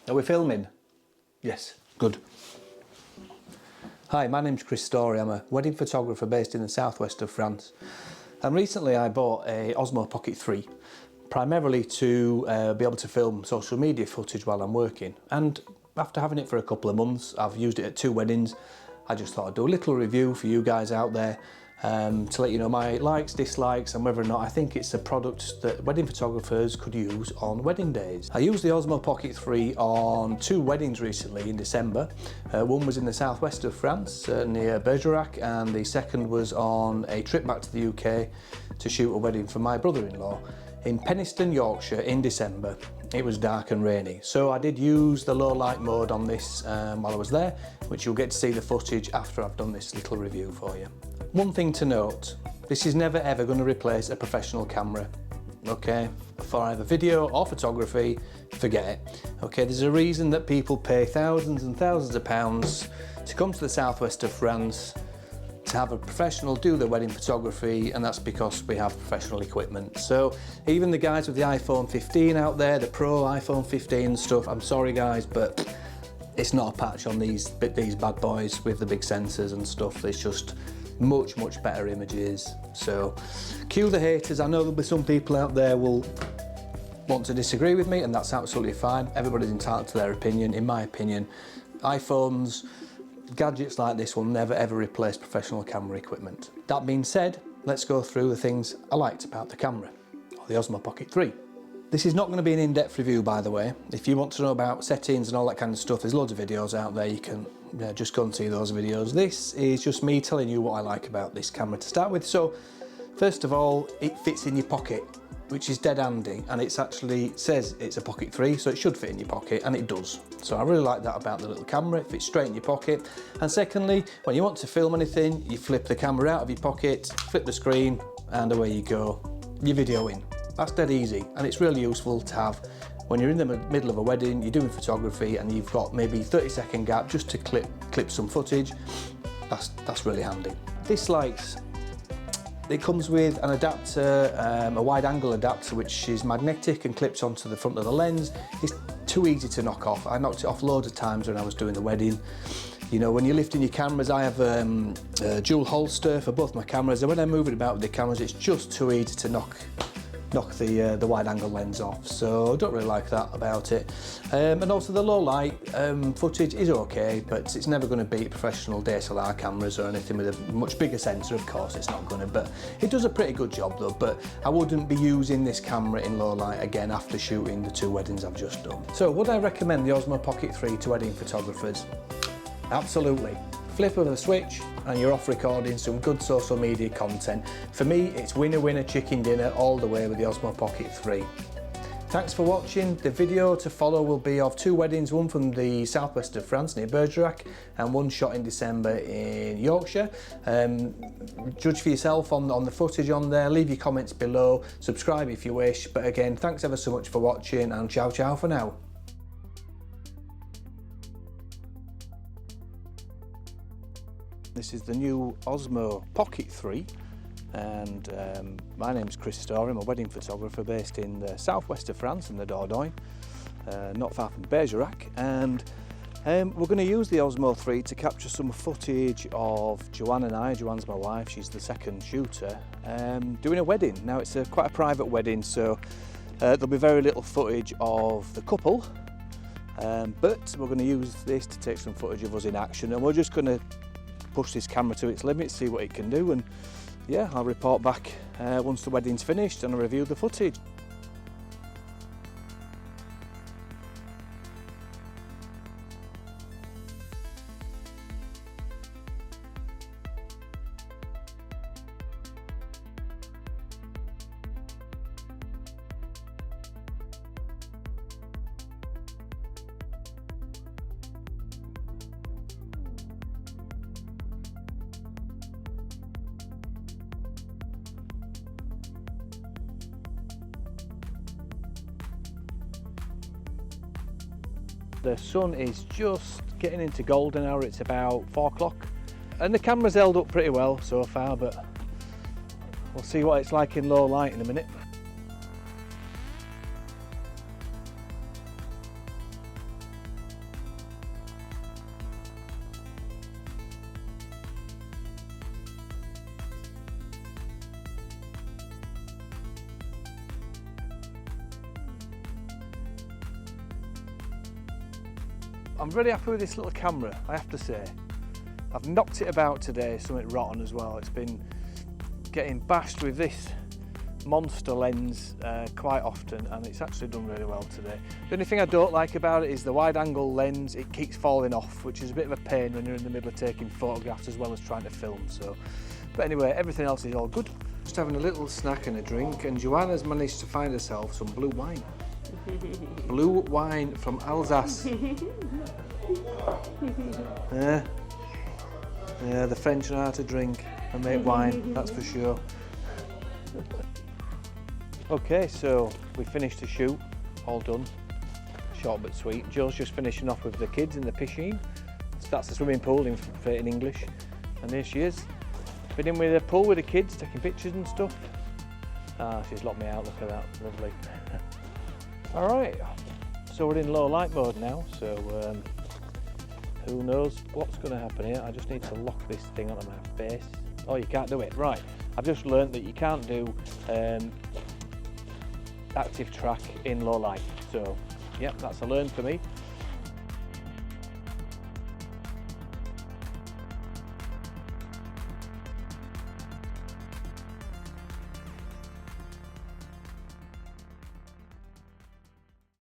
Are we filming? Yes, good. Hi, my name's Chris Story. I'm a wedding photographer based in the southwest of France. And recently I bought a Osmo Pocket 3, primarily to be able to film social media footage while I'm working. And after having it for a couple of months, I've used it at 2 weddings. I just thought I'd do a little review for you guys out there to let you know my likes, dislikes, and whether or not I think it's a product that wedding photographers could use on wedding days. I used the Osmo Pocket 3 on 2 weddings recently in December. One was in the southwest of France near Bergerac, and the second was on a trip back to the UK to shoot a wedding for my brother-in-law in Penistone, Yorkshire in December. It was dark and rainy, so I did use the low light mode on this while I was there, which you'll get to see the footage after I've done this little review for you. One thing to note, this is never ever going to replace a professional camera, okay? For either video or photography, forget it. Okay, there's a reason that people pay thousands and thousands of pounds to come to the southwest of France to have a professional do their wedding photography, and that's because we have professional equipment. So even the guys with the iPhone 15 out there, the Pro iPhone 15 stuff, I'm sorry guys, but it's not a patch on these bad boys with the big sensors and stuff. It's just much better images. So cue the haters. I know there'll be some people out there will want to disagree with me, and that's absolutely fine. Everybody's entitled to their opinion. In my opinion, iPhones, gadgets like this will never ever replace professional camera equipment. That being said, let's go through the things I liked about the camera, or the Osmo Pocket 3. This is not going to be an in-depth review, by the way. If you want to know about settings and all that kind of stuff, there's loads of videos out there. You can just go and see those videos. This is just me telling you what I like about this camera to start with. So first of all, it fits in your pocket, which is dead handy, and it's actually says it's a Pocket 3, so it should fit in your pocket, and it does. So I really like that about the little camera. It fits straight in your pocket. And secondly, when you want to film anything, you flip the camera out of your pocket, flip the screen, and away you go. Your video in. That's dead easy, and it's really useful to have when you're in the middle of a wedding, you're doing photography, and you've got maybe 30-second gap just to clip some footage. That's really handy. Dislikes. It comes with an adapter, a wide angle adapter, which is magnetic and clips onto the front of the lens. It's too easy to knock off. I knocked it off loads of times when I was doing the wedding. You know, when you're lifting your cameras, I have a dual holster for both my cameras, and when I'm moving about with the cameras, it's just too easy to knock the wide angle lens off, so I don't really like that about it. And also the low light footage is okay, but it's never going to beat professional DSLR cameras or anything with a much bigger sensor. Of course it's not going to, but it does a pretty good job though. But I wouldn't be using this camera in low light again after shooting the 2 weddings I've just done. So would I recommend the Osmo Pocket 3 to wedding photographers? Absolutely. Flip of a switch and you're off recording some good social media content. For me, it's winner winner chicken dinner all the way with the Osmo Pocket 3. Thanks for watching. The video to follow will be of 2 weddings, one from the southwest of France near Bergerac and one shot in December in Yorkshire. Judge for yourself on the footage on there. Leave your comments below, subscribe if you wish, but again, thanks ever so much for watching, and ciao ciao for now. This is the new Osmo Pocket 3, and my name's Chris Story. I'm a wedding photographer based in the southwest of France in the Dordogne, not far from Bergerac, and we're going to use the Osmo 3 to capture some footage of Joanne and I. Joanne's my wife, she's the second shooter, doing a wedding. Now it's quite a private wedding, so there'll be very little footage of the couple, but we're going to use this to take some footage of us in action, and we're just going to push this camera to its limits, see what it can do, and yeah, I'll report back once the wedding's finished and I'll review the footage. The sun is just getting into golden hour. It's about 4 o'clock and the camera's held up pretty well so far, but We'll see what it's like in low light in a minute. I'm really happy with this little camera, I have to say. I've knocked it about today, something rotten as well. It's been getting bashed with this monster lens quite often, and it's actually done really well today. The only thing I don't like about it is the wide angle lens. It keeps falling off, which is a bit of a pain when you're in the middle of taking photographs as well as trying to film. But anyway, everything else is all good. Just having a little snack and a drink, and Joanna's managed to find herself some blue wine. Blue wine from Alsace. Yeah, the French know how to drink and make wine, that's for sure. Okay, so we finished the shoot, all done. Short but sweet. Joe's just finishing off with the kids in the piscine. That's the swimming pool in English. And there she is. Been in with the pool with the kids, taking pictures and stuff. Ah, she's locked me out, look at that, lovely. Alright, so we're in low light mode now, so who knows what's going to happen here. I just need to lock this thing onto my face. Oh, you can't do it, right. I've just learned that you can't do active track in low light, so yep, that's a learn for me.